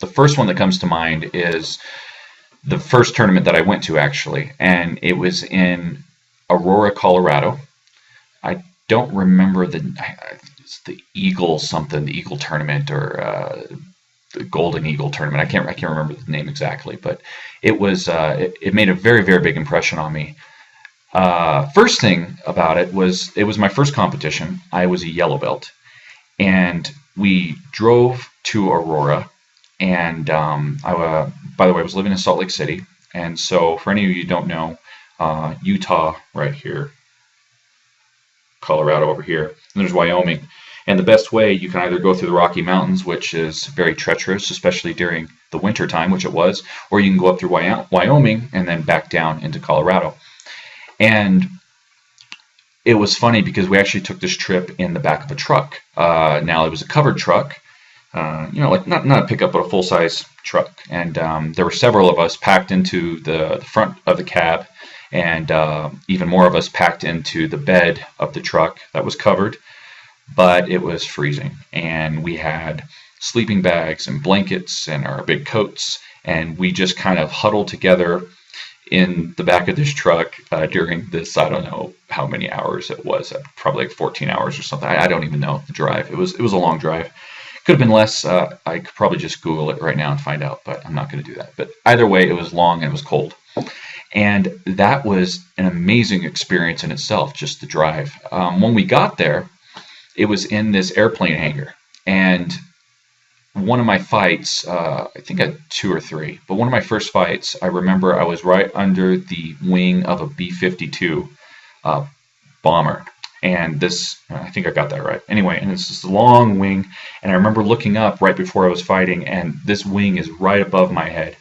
the first one that comes to mind is the first tournament that I went to, actually, and it was in Aurora, Colorado. I don't remember it's the Eagle something, the Eagle tournament, or the Golden Eagle tournament. I can't remember the name exactly, but it was it made a very, very big impression on me. First thing about it was my first competition. I was a yellow belt, and we drove to Aurora. And by the way, I was living in Salt Lake City, and so for any of you who don't know, Utah right here, Colorado over here, and there's Wyoming. And the best way, you can either go through the Rocky Mountains, which is very treacherous, especially during the winter time, which it was, or you can go up through Wyoming and then back down into Colorado. And it was funny because we actually took this trip in the back of a truck. Now, it was a covered truck, like not a pickup, but a full-size truck. And there were several of us packed into the front of the cab, and even more of us packed into the bed of the truck that was covered. But it was freezing, and we had sleeping bags and blankets and our big coats, and we just kind of huddled together in the back of this truck during this, I don't know how many hours it was, probably like 14 hours or something. I don't even know the drive. It was a long drive. Could have been less. I could probably just Google it right now and find out, but I'm not going to do that. But either way, it was long and it was cold. And that was an amazing experience in itself, just the drive. When we got there, it was in this airplane hangar. And one of my fights, I think I had 2 or 3, but one of my first fights, I remember I was right under the wing of a B-52 bomber. And this, I think I got that right. Anyway, and it's this long wing, and I remember looking up right before I was fighting, and this wing is right above my head.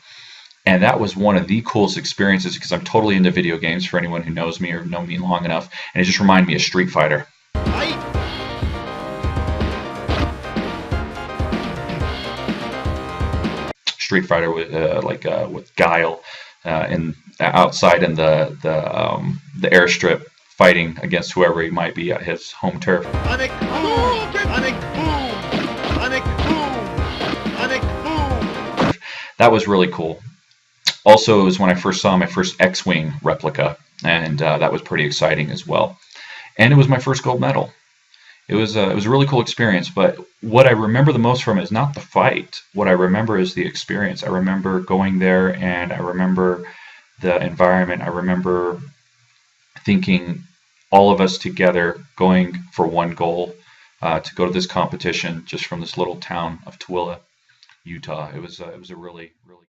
And that was one of the coolest experiences because I'm totally into video games, for anyone who knows me or know me long enough, and it just reminded me of Street Fighter. Street Fighter with with Guile outside in the airstrip, fighting against whoever he might be at his home turf. That was really cool. Also, it was when I first saw my first X-Wing replica, and that was pretty exciting as well. And it was my first gold medal. It was a really cool experience, but what I remember the most from it is not the fight. What I remember is the experience. I remember going there, and I remember the environment. I remember thinking all of us together going for one goal, to go to this competition just from this little town of Tooele, Utah. It was a really, really